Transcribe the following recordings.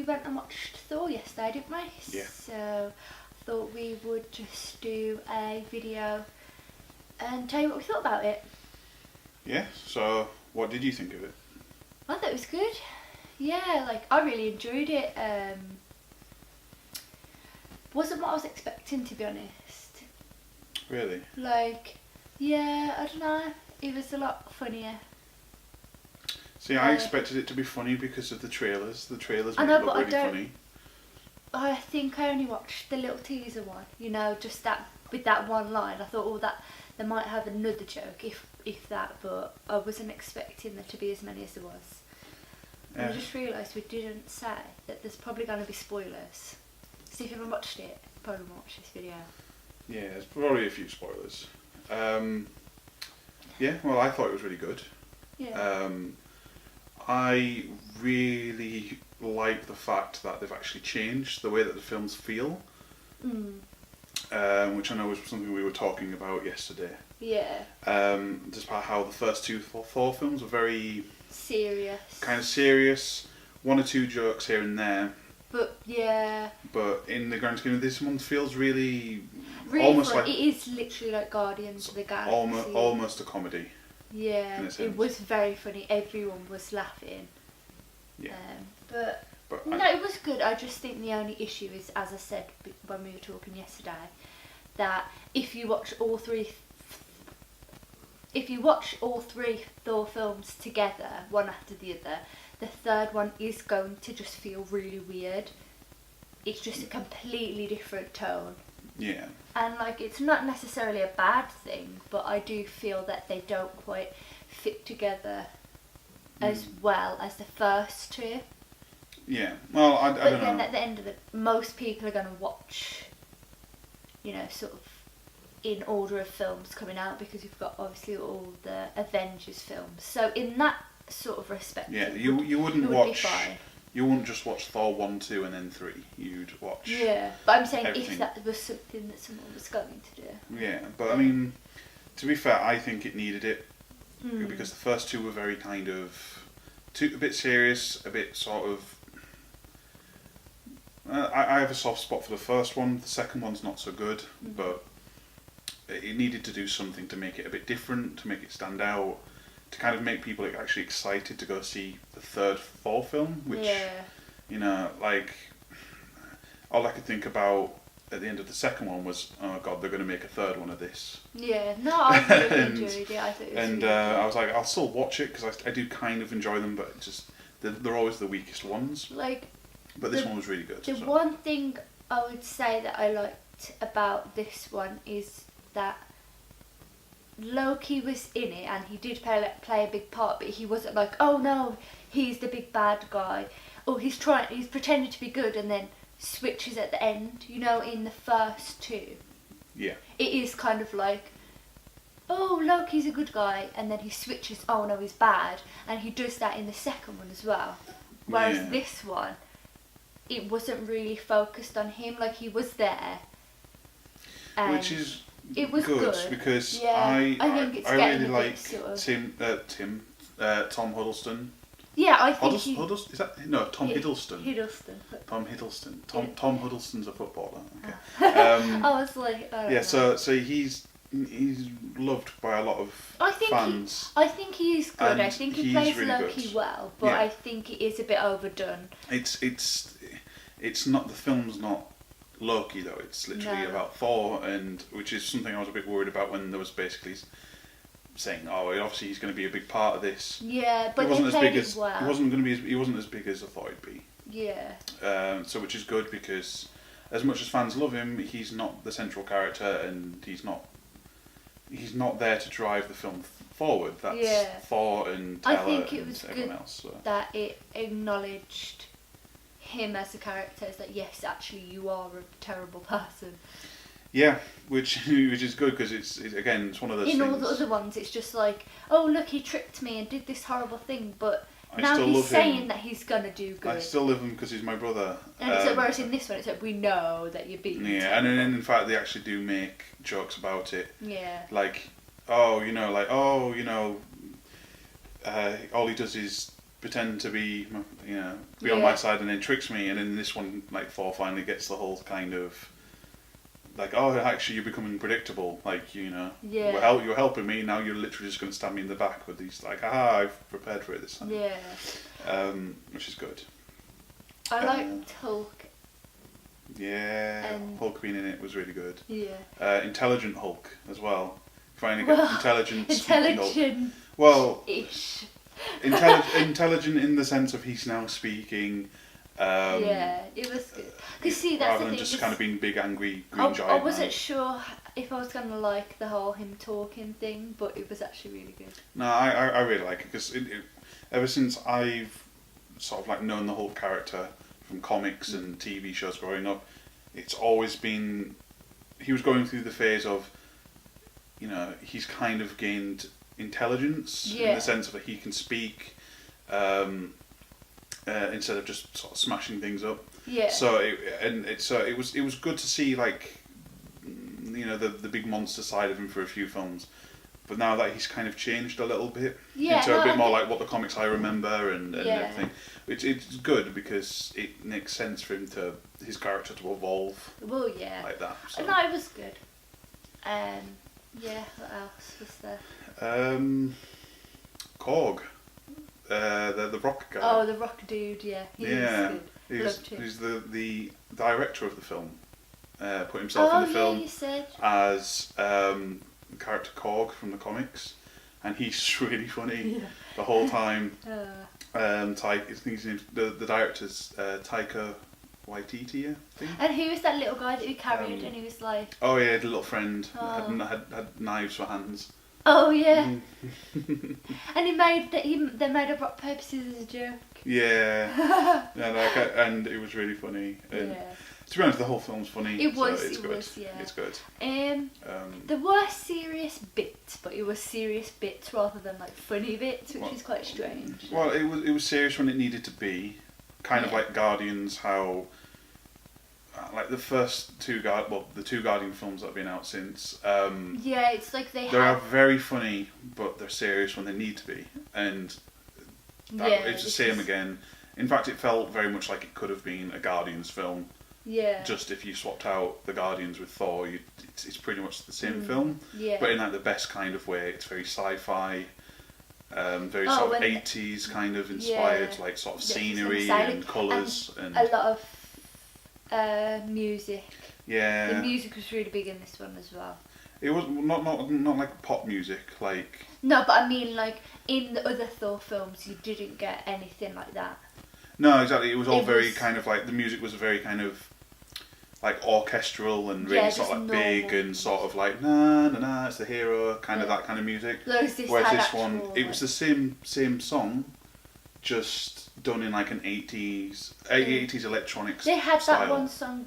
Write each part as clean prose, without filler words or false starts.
we went and watched Thor yesterday, didn't we? Yeah. So I thought we would just do a video and tell you what we thought about it. Yeah, so what did you think of it? I thought it was good. Yeah, like I really enjoyed it. Wasn't what I was expecting, to be honest. Really? Like, yeah, I don't know. It was a lot funnier. See, I expected it to be funny because of the trailers. The trailers I made know, it look but I really don't- funny. I think I only watched the little teaser one. You know, just that with that one line. I thought, oh, that they might have another joke, if that. But I wasn't expecting there to be as many as there was. And I just realised we didn't say that there's probably going to be spoilers. So if you haven't watched it, you probably won't watch this video. Yeah, there's probably a few spoilers. Yeah, well, I thought it was really good. Yeah. I really like the fact that they've actually changed the way that the films feel, which I know was something we were talking about yesterday. Yeah. Despite how the first two Thor films were very Serious. kind of serious, one or two jokes here and there. But yeah. But in the grand scheme of this one, feels really Almost like it is literally like Guardians of the Galaxy. almost a comedy. Yeah, in a sense. it was very funny. Everyone was laughing. Yeah. But I- no, it was good. I just think the only issue is, as I said when we were talking yesterday, that if you watch all three Thor films together, one after the other, the third one is going to just feel really weird. It's just a completely different tone. Yeah. And like, it's not necessarily a bad thing, but I do feel that they don't quite fit together as well as the first two. Yeah. Well, I But don't then know. at the end of it, most people are going to watch, you know, sort of in order of films coming out, because you've got obviously all the Avengers films. So in that sort of respect, Yeah, it you wouldn't it would watch. be fine. You wouldn't just watch Thor 1, 2 and then 3. You'd watch. Yeah, but I'm saying everything. if that was something that someone was going to do. Yeah, but I mean, to be fair, I think it needed it Hmm. because the first two were very kind of a bit serious, a bit sort of. I have a soft spot for the first one. The second one's not so good, but it needed to do something to make it a bit different, to make it stand out, to kind of make people actually excited to go see the third Thor film, which, Yeah. you know, like, all I could think about at the end of the second one was, oh god, they're going to make a third one of this. Yeah, no, I really And- enjoyed it. I thought it was And really I was like, I'll still watch it because I do kind of enjoy them, but it just they're always the weakest ones. good. Like, But this The- one was really good. the so. one thing I would say that I liked about this one is that Loki was in it and he did play a big part, but he wasn't like, oh no, he's the big bad guy, or he's pretending to be good and then switches at the end. You know, in the first two, Yeah. it is kind of like, oh, Loki's a good guy, and then he switches, oh no, he's bad, and he does that in the second one as well. Whereas Yeah. this one, it wasn't really focused on him, like he was there. And Which is it was good. because Yeah, I think it's I getting really a bit like sort of- Tom Huddleston. Yeah, I think Huddleston? Is that no Tom Hiddleston? Hiddleston. Tom Hiddleston. Yeah. Tom Huddleston's a footballer. Okay. I was like, I don't Yeah. know. So he's loved by a lot of I think fans. I think he's good. I And think he he's plays really Loki good. well, but Yeah. I think it is a bit overdone. It's not, the film's not Loki though. It's literally No. about Thor, and which is something I was a bit worried about when there was basically saying, oh, obviously he's going to be a big part of this. Yeah, but He wasn't they as played big it as well. he wasn't going to be. He wasn't as big as I thought he'd be. Yeah. So which is good because as much as fans love him, he's not the central character, and he's not there to drive the film forward. That's Yeah. Thor and I Taylor think it and was everyone good else. So. that it acknowledged him as a character, as that yes, actually you are a terrible person. Yeah, which is good because it's again it's one of those In things. all the other ones, it's just like, oh look, he tricked me and did this horrible thing, but I now still he's love saying him. that he's gonna do good. I still love him because he's my brother. And it's like, whereas in this one, it's like we know that you're being. Yeah, and then in fact they actually do make jokes about it. Yeah. Like, all he does is pretend to be, be on my side and then tricks me. And in this one, like Thor finally gets the whole kind of like, oh, actually you're becoming predictable. Like, you're helping me, now you're literally just going to stab me in the back with these, like, I've prepared for it this time. Yeah. Which is good. I liked Hulk. Yeah, Hulk being in it was really good. Yeah. Intelligent Hulk as well. Finally get intelligent. Intelligent. Well, ish. Intelligent in the sense of he's now speaking. Yeah, it was good. Cause see, that's rather the than thing, just kind of being big angry green giant. I wasn't sure if I was gonna like the whole him talking thing, but it was actually really good. No, I really like it because ever since I've sort of like known the Hulk character from comics and TV shows growing up, it's always been he was going through the phase of, he's kind of gained intelligence in the sense that he can speak instead of just sort of smashing things up. Yeah. So it was good to see, like, the big monster side of him for a few films, but now that he's kind of changed a little bit into a bit more like what the comics I remember and everything, it's good because it makes sense for his character to evolve. Well, yeah. Like that. So. No, it was good. Yeah. What else was there? Korg. The rock guy. Oh, the rock dude, yeah. He was good. He's the director of the film. Put himself in the film he said. as the character Korg from the comics, and he's really funny the whole time. The director's Taika Waititi, I think. And who was that little guy that we carried and he was like... Oh yeah, the little friend had knives for hands. Oh yeah. And they made a rock paper scissors as a joke. Yeah. And it was really funny. And to be honest, the whole film's funny. It was. It's good. There were serious bits, but it was serious bits rather than like funny bits, which is quite strange. Well, it was serious when it needed to be, kind of like Guardians. How like the first the two Guardian films that have been out since. It's like they are very funny, but they're serious when they need to be, and it's the same again. In fact, it felt very much like it could have been a Guardians film. Yeah. Just if you swapped out the Guardians with Thor, it's pretty much the same film. Yeah. But in like the best kind of way. It's very sci-fi, very sort of 80s kind of inspired, like sort of scenery and colours and a lot of music. Yeah. The music was really big in this one as well. It was not like pop music, like. No, but I mean, like in the other Thor films, you didn't get anything like that. No, exactly. It was all very kind of like the music was very kind of like orchestral and really sort of like big and sort of like na na na, it's the hero kind of that kind of music. Whereas this one, it was the same song, just done in like an 80s electronics. They had style. that one song.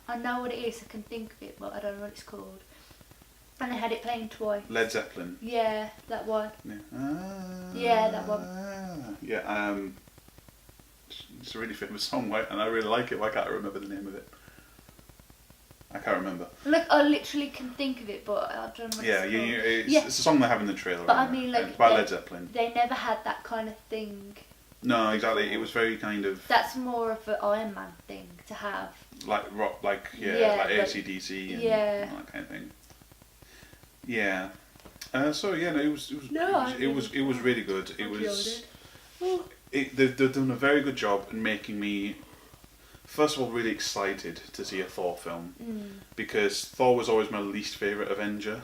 I know what it is. I can think of it, but I don't know what it's called. And they had it playing twice. Led Zeppelin. Yeah, that one. Yeah. That one. Yeah. It's a really famous song, right? And I really like it. But I can't remember the name of it. I can't remember. Look, I literally can think of it, but I don't know what it's called. It's a song they have in the trailer. But I mean, like, by Led Zeppelin. They never had that kind of thing. No, exactly. It was very kind of. That's more of an Iron Man thing to have. Like rock, like AC/DC and that kind of thing. Yeah. It was really good. They've done a very good job in making me, first of all, really excited to see a Thor film because Thor was always my least favourite Avenger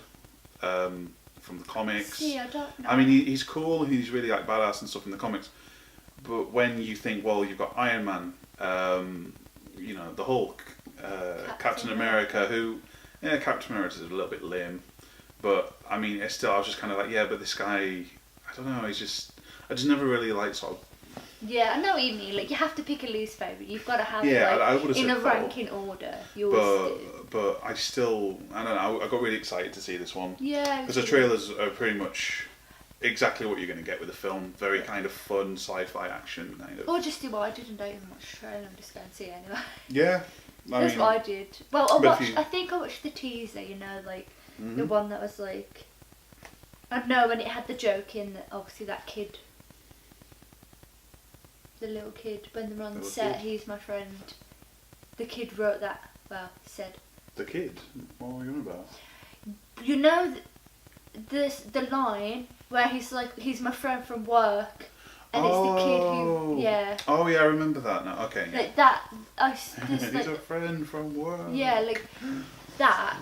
from the comics. See, I don't know. I mean, he's cool. He's really like badass and stuff in the comics. But when you think, well, you've got Iron Man, the Hulk, Captain America, Captain America is a little bit lame. But I mean, I was just kind of like, but this guy, I don't know, I just never really like sort of. Yeah, I know what you mean. Like, you have to pick a least favourite. You've got to have I would have in said a Thor. ranking order. You always do. But I don't know. I got really excited to see this one. Yeah. Because the trailers are pretty much exactly what you're going to get with the film. Very kind of fun sci-fi action kind of. Or just do what I did and don't even watch the trailer. I'm just going to see it anyway. Yeah. That's what I did. Well, I think I watched the teaser. The one that was like, I don't know, when it had the joke in that obviously that kid the little kid when they're on the Little set. kid? He's my friend. The kid wrote that. Well, said. The kid? What were you on about? You know the line where he's like, he's my friend from work, and it's the kid who, yeah. Oh yeah, I remember that now. Okay. Yeah. Like that, there's He's like, a friend from work. yeah, like that.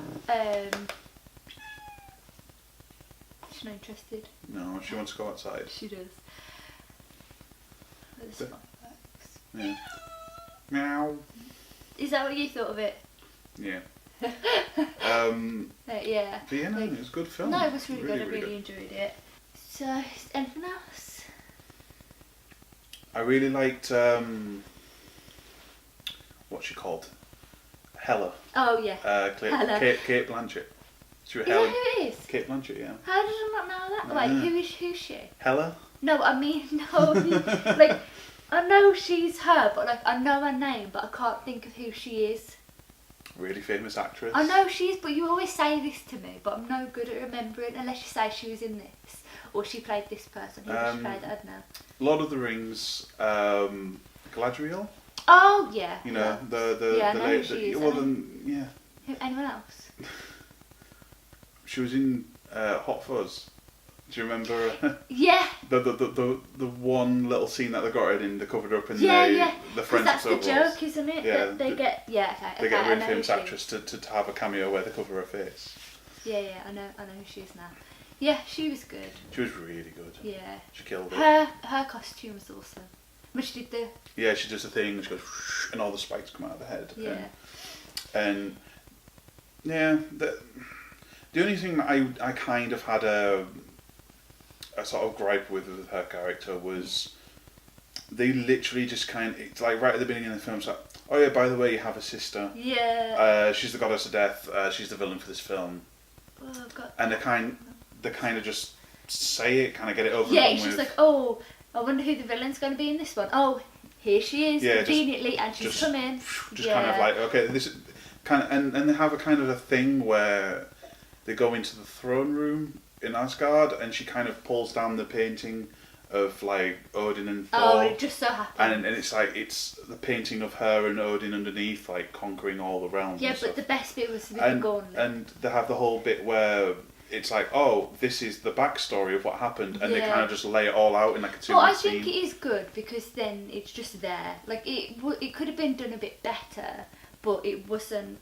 She's not interested. No, she wants to go outside. She does. There's The- fireworks. Yeah. Meow. Is that what you thought of it? Yeah. Yeah. But yeah, no, Like- it was a good film. No, it was really, good. I really really enjoyed it. So, anything else? I really liked what's she called? Hella. Oh yeah. Hella. Kate Blanchett. She was Is Helen. that who it is? Kate Blanchett, yeah. How did I not know that? Wait, who's she? Hella. No, I mean no. Like I know she's her, but like I know her name, but I can't think of who she is. Really famous actress. I know she is, but you always say this to me, but I'm no good at remembering unless you say she was in this or she played this person. Who she played? I don't know. Lord of the Rings, Galadriel. Oh yeah. You know the Yeah, I the know lady. who she is, Well I know. then, yeah. Who, anyone else? She was in Hot Fuzz. Do you remember Yeah. the one little scene that they got her in? They covered her up in Yeah, the yeah. the 'Cause French that's the overalls. joke, isn't it? Yeah, That they get okay. They get a I really know who famous she is. actress to have a cameo where they cover her face. Yeah, I know who she is now. Yeah, she was good. She was really good. Yeah. She killed it. Her costume was awesome. But she did the Yeah, she does the thing. She goes, whoosh, and all the spikes come out of the head. yeah. And yeah, the only thing that I kind of had a sort of gripe with her character was they literally just it's like right at the beginning of the film, it's like, oh yeah, by the way, you have a sister. Yeah. She's the goddess of death. She's the villain for this film. Oh God. And they kind of just say it, kind of get it over Yeah, and it's done just with. like, oh, I wonder who the villain's going to be in this one. Oh, here she is, Yeah, conveniently, and she's just- come in. Just kind of like, okay, this is kind of, and they have a kind of a thing where they go into the throne room in Asgard, and she kind of pulls down the painting of like Odin and Thor. Oh, it just so happened. And it's like it's the painting of her and Odin underneath, like conquering all the realms. Yeah, and but stuff. the best bit was the and gauntlet. and they have the whole bit where it's like, oh, this is the backstory of what happened, and they Yeah. kind of just lay it all out in like a 2 Well, I minute think scene. it is good because then it's just there. Like it could have been done a bit better, but it wasn't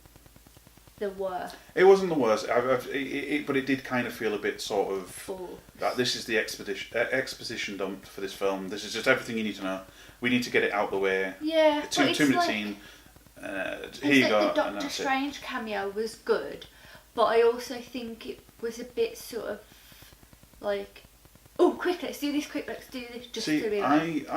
the worst. It wasn't the worst, but it did kind of feel a bit sort of Full. that this is the exposition dump for this film. This is just everything you need to know. We need to get it out the way. Yeah, Two but it's minute like, scene. it's Here you like go, the and Doctor that's it. Strange cameo was good, but I also think it was a bit sort of like, oh, quick, let's do this, just See, to be like,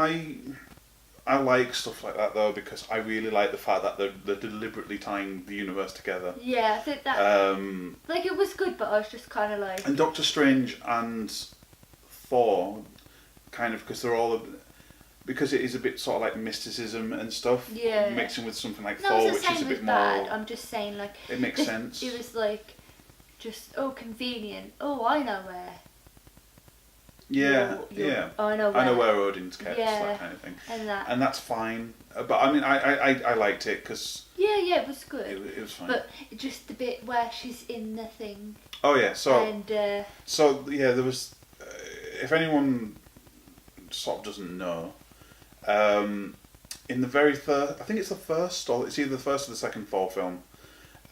I like stuff like that though, because I really like the fact that they're deliberately tying the universe together. yeah, I think that like it was good, but I was just kind of like, And Doctor Strange and Thor, kind of, because they're all because it is a bit sort of like mysticism and stuff, Yeah. mixing with something like no, Thor, it's which the is a same bit as bad. more. I'm just saying like It makes this- sense. It was like just convenient. Oh, I know where. Yeah, You're- yeah. I know where. I know where Odin's kept, Yeah. that kind of thing, And that. and that's fine. But I mean, I liked it because Yeah, it was good. it was fine. But just the bit where she's in the thing Oh yeah, so and so yeah, there was. If anyone sort of doesn't know, in the very first, I think it's the first, or it's either the first or the second Thor film.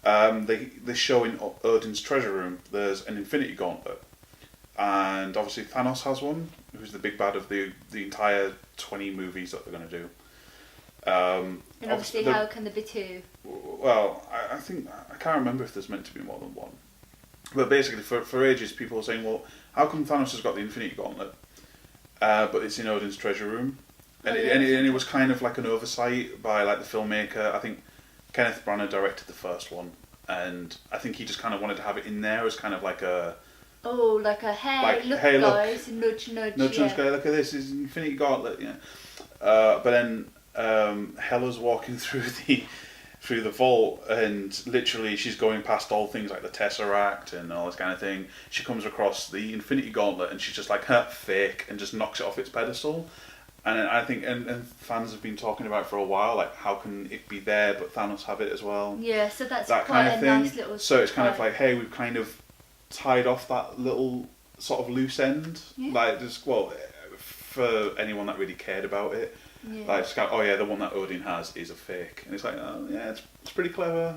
They show in Odin's treasure room. There's an Infinity Gauntlet, and obviously Thanos has one, who's the big bad of the entire 20 movies that they're going to do. and obviously the- how can there be two? Well, I think I can't remember if there's meant to be more than one. But basically, for ages, people were saying, "Well, how come Thanos has got the Infinity Gauntlet, but it's in Odin's treasure room?" And, Oh, it, yeah. and it was kind of like an oversight by like the filmmaker. I think Kenneth Branagh directed the first one, and I think he just kind of wanted to have it in there as kind of like a Oh, like a hey, Like, look hey, look. guys, nudge, nudge. no yeah. chance guy. Look at this, is Infinity Gauntlet. Yeah, but then Hela's walking through the vault, and literally she's going past all things like the Tesseract and all this kind of thing. She comes across the Infinity Gauntlet, and she's just like, fake, and just knocks it off its pedestal. And I think, and fans have been talking about it for a while, like how can it be there but Thanos have it as well? Yeah, so that's That quite kind of a thing. nice little. So it's kind of tie. like, hey, we've kind of tied off that little sort of loose end. Yeah. Like, just, well, for anyone that really cared about it, Yeah. like, it's kind of, oh yeah, the one that Odin has is a fake. And it's like, oh yeah, it's pretty clever.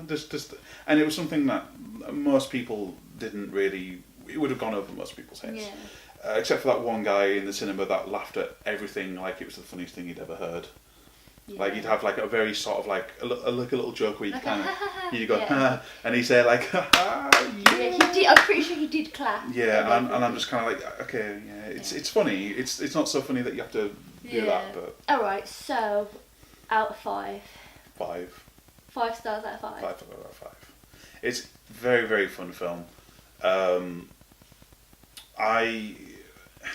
And it was something that most people didn't really, it would have gone over most people's heads. Yeah. Except for that one guy in the cinema that laughed at everything like it was the funniest thing he'd ever heard. Yeah. Like you'd have like a very sort of like a little joke where you Like kind a of you go yeah. ha, and he'd say like ha, Yeah, he did. I'm pretty sure he did clap. yeah, and I'm just kind of like okay, yeah, it's funny. It's not so funny that you have to do that, but All right, so out of 5, 5 stars out of 5. 5 out of 5. It's very very fun film.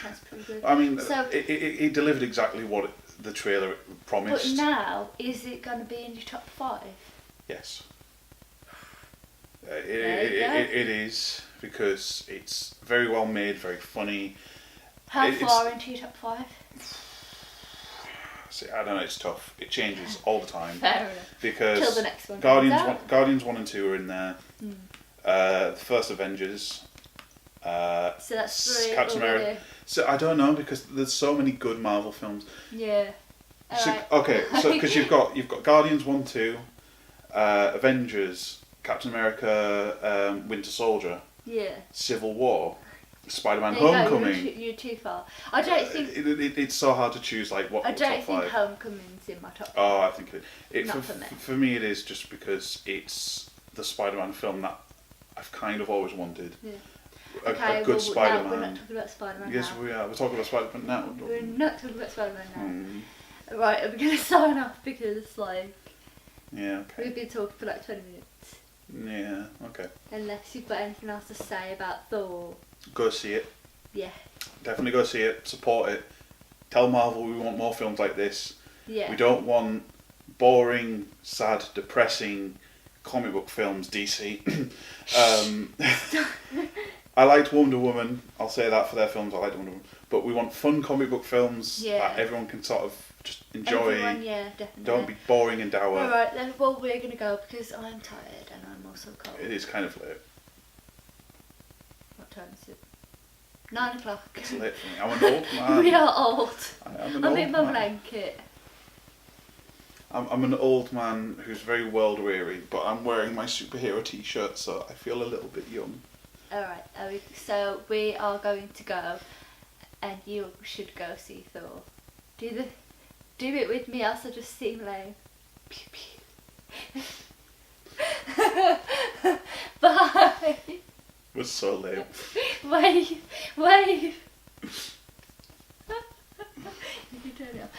That's pretty good. I mean, So- it delivered exactly what the trailer But promised. now, is it going to be in your top 5? Yes. There you go. It is because it's very well made, very funny. How It's- far into your top 5? See, I don't know, it's tough. It changes all the time Fair enough. because Till the next one Guardians comes out. Guardians 1 and 2 are in there. Hmm. The first Avengers. So that's 3 Captain already. America. So I don't know because there's so many good Marvel films. Yeah. So, Alright. okay, so because you've got Guardians 1, 2, Avengers, Captain America, Winter Soldier, Yeah. Civil War, Spider-Man There you go, Homecoming. you're too far. I don't think. It's so hard to choose like what I don't top think 5. Homecoming's in my top 5. Oh, I think Not for me. for me it is just because it's the Spider-Man film that I've kind of always wanted. Yeah. A Okay, good well, Spider-Man. No, we're not talking about Spider-Man Yes, now. we are. We're talking about Spider-Man now. We're not talking about Spider-Man now. Hmm. Right, are we going to sign off because, like, Yeah. Okay. we've been talking for like 20 minutes. Yeah. Okay. Unless you've got anything else to say about Thor. Go see it. Yeah. Definitely go see it. Support it. Tell Marvel we want more films like this. Yeah. We don't want boring, sad, depressing comic book films, DC. I liked Wonder Woman. I'll say that for their films. I liked Wonder Woman. But we want fun comic book films Yeah. that everyone can sort of just enjoy. Everyone, yeah, definitely. Don't be boring and dour. Alright then, well we're going to go because I'm tired and I'm also cold. It is kind of late. What time is it? 9 o'clock. It's late for me. I'm an old man. We are old. I'm an I'm old in my man. blanket. I'm an old man who's very world weary, but I'm wearing my superhero t-shirt, so I feel a little bit young. Alright, so we are going to go and you should go see Thor. Do it with me, else I just seem lame. Pew, pew. Bye. We're so lame. Wave. You can turn it off.